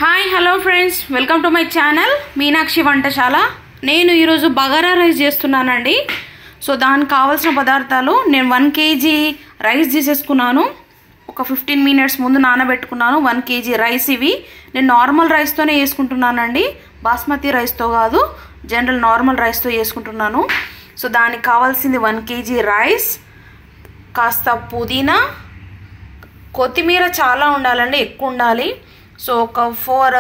Hi hello friends, welcome to my channel Meenakshi వంటశాల. నేను ఈరోజు బగారా రైస్ చేస్తున్నానండి. సో దానికి కావాల్సిన పదార్థాలు నేను 1 kg రైస్ తీసేసుకున్నాను. ఒక 15 minutes ముందు నానబెట్టుకున్నాను. 1 kg రైస్. ఇవి నేను నార్మల్ రైస్తోనే వేసుకుంటున్నానండి, బాస్మతి రైస్తో కాదు, జనరల్ నార్మల్ రైస్తో వేసుకుంటున్నాను. సో దానికి కావాల్సింది 1 kg రైస్, కాస్త పుదీనా, కొత్తిమీర చాలా ఉండాలండి, ఎక్కువ ఉండాలి. సో ఒక 4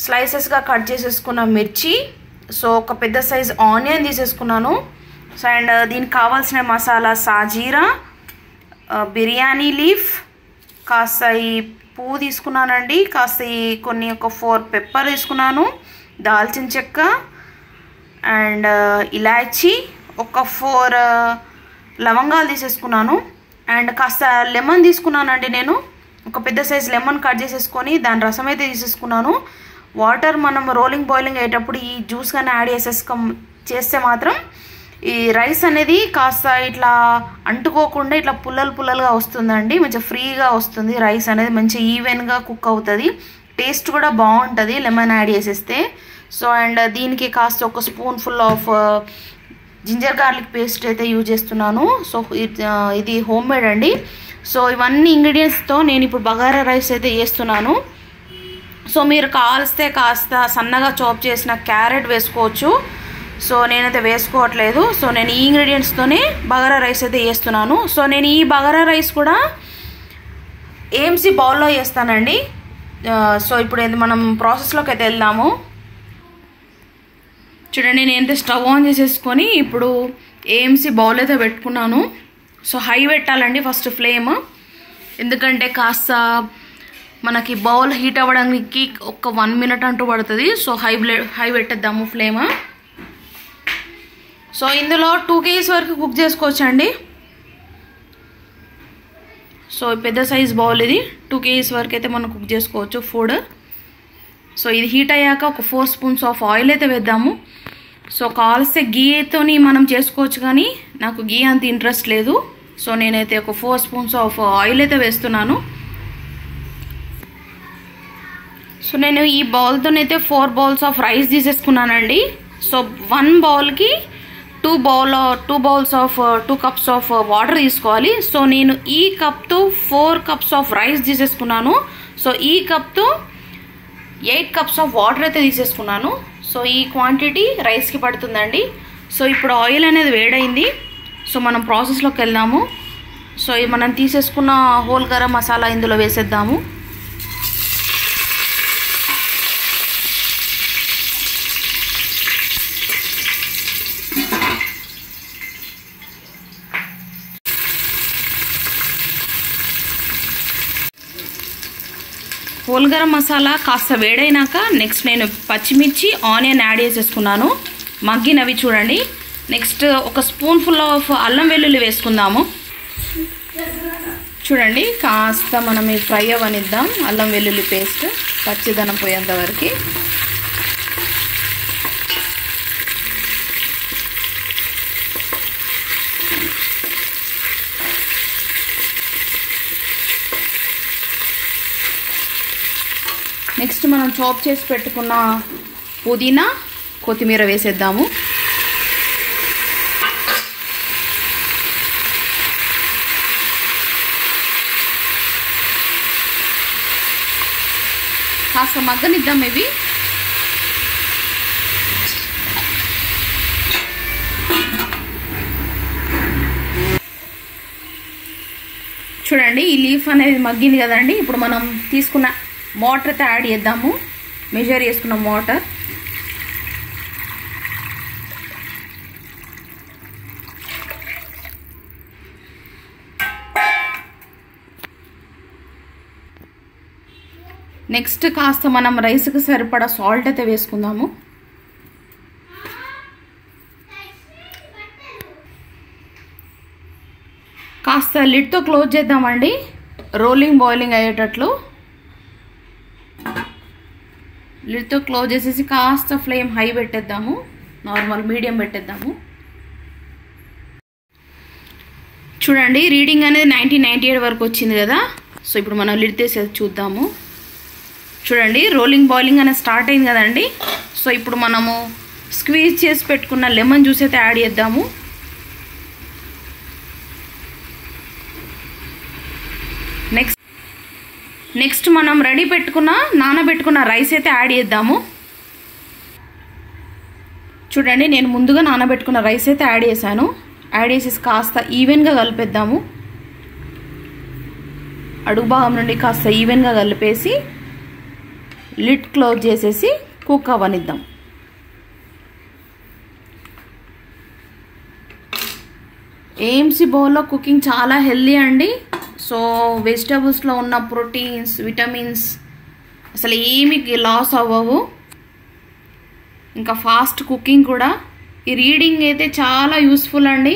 స్లైసెస్గా కట్ చేసేసుకున్న మిర్చి, సో ఒక పెద్ద సైజ్ ఆనియన్ తీసేసుకున్నాను. సో అండ్ దీనికి కావాల్సిన మసాలా సాజీరా, బిర్యానీ లీఫ్, కాస్త ఈ పువ్వు తీసుకున్నానండి, కాస్త ఈ ఒక 4 పెప్పర్ తీసుకున్నాను, దాల్చిన చెక్క అండ్ ఇలాచీ, ఒక 4 లవంగాలు తీసేసుకున్నాను అండ్ కాస్త లెమన్ తీసుకున్నానండి. నేను ఒక పెద్ద సైజ్ లెమన్ కట్ చేసేసుకొని దాని రసం అయితే తీసేసుకున్నాను. వాటర్ మనం రోలింగ్ బాయిలింగ్ అయ్యేటప్పుడు ఈ జ్యూస్ కానీ యాడ్ చేస్తే మాత్రం ఈ రైస్ అనేది కాస్త ఇట్లా అంటుకోకుండా ఇట్లా పుల్లలుగా వస్తుందండి, మంచిగా ఫ్రీగా వస్తుంది. రైస్ అనేది మంచిగా ఈవెన్గా కుక్ అవుతుంది, టేస్ట్ కూడా బాగుంటుంది లెమన్ యాడ్ చేసేస్తే. సో అండ్ దీనికి కాస్త ఒక spoonful of ginger garlic paste అయితే యూజ్ చేస్తున్నాను. సో ఇది హోమ్ మేడ్ అండి. సో ఇవన్నీ ఇంగ్రీడియంట్స్తో నేను ఇప్పుడు బగారా రైస్ అయితే చేస్తున్నాను. సో మీరు కావాల్స్తే కాస్త సన్నగా చాప్ చేసిన క్యారెట్ వేసుకోవచ్చు. సో నేనైతే వేసుకోవట్లేదు. సో నేను ఈ ఇంగ్రీడియంట్స్తోనే బగారా రైస్ అయితే చేస్తున్నాను. సో నేను ఈ బగారా రైస్ కూడా ఏఎంసీ బౌల్లో చేస్తానండి. సో ఇప్పుడు మనం ప్రాసెస్లోకి అయితే వెళ్దాము. చూడండి, నేనైతే స్టవ్ ఆన్ చేసేసుకొని ఇప్పుడు ఏఎంసీ బౌల్ అయితే పెట్టుకున్నాను. సో హై పెట్టాలండి ఫస్ట్ ఫ్లేమ్, ఎందుకంటే కాస్త మనకి బౌల్ హీట్ అవ్వడానికి ఒక 1 minute అంటూ పడుతుంది. సో హై పెట్టేద్దాము ఫ్లేమ్. సో ఇందులో 2 kgs వరకు కుక్ చేసుకోవచ్చండి. సో పెద్ద సైజ్ బౌల్ ఇది, 2 kgs వరకు అయితే మనం కుక్ చేసుకోవచ్చు ఫుడ్. సో ఇది హీట్ అయ్యాక ఒక 4 spoons ఆఫ్ ఆయిల్ అయితే వేద్దాము. సో కావాల్స్తే గీతోని మనం చేసుకోవచ్చు, కానీ నాకు గీ అంత ఇంట్రెస్ట్ లేదు. సో నేనైతే ఒక 4 spoons ఆఫ్ ఆయిల్ అయితే వేస్తున్నాను. సో నేను ఈ బౌల్తోనైతే 4 bowls ఆఫ్ రైస్ తీసేసుకున్నానండి. సో 1 bowlకి 2 bowls of 2 cups of water తీసుకోవాలి. సో నేను ఈ కప్తో 4 cups ఆఫ్ రైస్ తీసేసుకున్నాను. సో ఈ కప్తో 8 cups ఆఫ్ వాటర్ అయితే తీసేసుకున్నాను. సో ఈ క్వాంటిటీ రైస్కి పడుతుందండి. సో ఇప్పుడు ఆయిల్ అనేది వేడైంది. సో మనం ప్రాసెస్లోకి వెళ్దాము. సో మనం తీసేసుకున్న హోల్ గరం మసాలా ఇందులో వేసేద్దాము. హోల్ గరం మసాలా కాస్త వేడైనాక నెక్స్ట్ నేను పచ్చిమిర్చి, ఆనియన్ యాడ్ చేసేసుకున్నాను, మగ్గినవి చూడండి. నెక్స్ట్ ఒక స్పూన్ఫుల్ ఆఫ్ అల్లం వెల్లుల్లి వేసుకుందాము. చూడండి, కాస్త మనం ఈ ఫ్రై అవ్వనిద్దాం అల్లం వెల్లుల్లి పేస్ట్ పచ్చిదనం పోయేంత వరకు. నెక్స్ట్ మనం చాప్ చేసి పెట్టుకున్న పుదీనా, కొత్తిమీర వేసేద్దాము. కాస్త మగ్గనిద్దాం ఇవి. చూడండి, ఈ లీఫ్ అనేది మగ్గింది కదండి. ఇప్పుడు మనం తీసుకున్న వాటర్ అయితే యాడ్ చేద్దాము, మెజర్ చేసుకున్న వాటర్. నెక్స్ట్ కాస్త మనం రైస్కి సరిపడా సాల్ట్ అయితే వేసుకుందాము. కాస్త లిడ్తో క్లోజ్ చేద్దామండి, రోలింగ్ బాయిలింగ్ అయ్యేటట్లు. లిడ్తో క్లోజ్ చేసేసి కాస్త ఫ్లేమ్ హై పెట్టేద్దాము, నార్మల్ మీడియం పెట్టేద్దాము. చూడండి, రీడింగ్ అనేది 1998 వరకు వచ్చింది కదా. సో ఇప్పుడు మనం లిడ్ తీసేసి చూద్దాము. చూడండి రోలింగ్ బాయిలింగ్ అనేది స్టార్ట్ అయింది కదండి. సో ఇప్పుడు మనము స్క్వీజ్ చేసి పెట్టుకున్న లెమన్ జ్యూస్ అయితే యాడ్ చేద్దాము. నెక్స్ట్ మనం రెడీ పెట్టుకున్న నానబెట్టుకున్న రైస్ అయితే యాడ్ చేద్దాము. చూడండి నేను ముందుగా నానబెట్టుకున్న రైస్ అయితే యాడ్ చేశాను. యాడ్ చేసేసి కాస్త ఈవెన్గా కలిపేద్దాము. అడుగు భాగం నుండి కాస్త ఈవెన్గా కలిపేసి లిడ్ క్లోజ్ చేసేసి కుక్ అవ్వనిద్దాం. ఏఎంసీ బౌల్లో కుకింగ్ చాలా హెల్దీ అండి. సో వెజిటబుల్స్లో ఉన్న ప్రోటీన్స్, విటమిన్స్ అసలు ఏమి లాస్ అవ్వవు. ఇంకా ఫాస్ట్ కుకింగ్ కూడా. ఈ రీడింగ్ అయితే చాలా యూస్ఫుల్ అండి.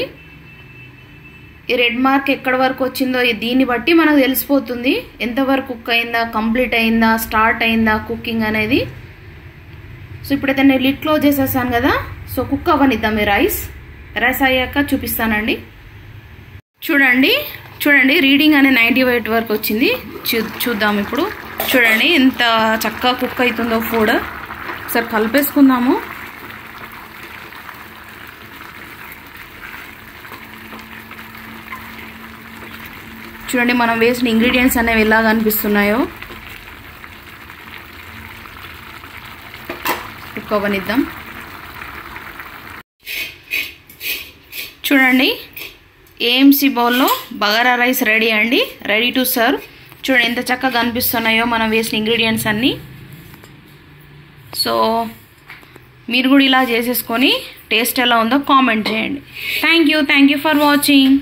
ఈ రెడ్ మార్క్ ఎక్కడి వరకు వచ్చిందో దీన్ని బట్టి మనకు తెలిసిపోతుంది ఎంతవరకు కుక్ అయిందా, కంప్లీట్ అయిందా, స్టార్ట్ అయిందా కుకింగ్ అనేది. సో ఇప్పుడైతే నేను లిడ్ క్లోజ్ చేసేసాను కదా. సో కుక్ అవ్వనిద్దాం. ఈ రైస్ అయ్యాక చూపిస్తానండి. చూడండి రీడింగ్ అనేది 98 వరకు వచ్చింది. చూద్దాం ఇప్పుడు. చూడండి ఎంత చక్కగా కుక్ అవుతుందో ఫుడ్. ఒకసారి కలిపేసుకుందాము. చూడండి మనం వేసిన ఇంగ్రీడియంట్స్ అనేవి ఎలాగ అనిపిస్తున్నాయో. కుక్ అవ్వనిద్దాం. చూడండి ఏఎంసీ బౌల్లో బగారా రైస్ రెడీ అండి. Ready to serve. చూడండి ఎంత చక్కగా కనిపిస్తున్నాయో మనం వేసిన ఇంగ్రీడియంట్స్ అన్నీ. సో మీరు కూడా ఇలా చేసేసుకొని టేస్ట్ ఎలా ఉందో కామెంట్ చేయండి. Thank you for watching.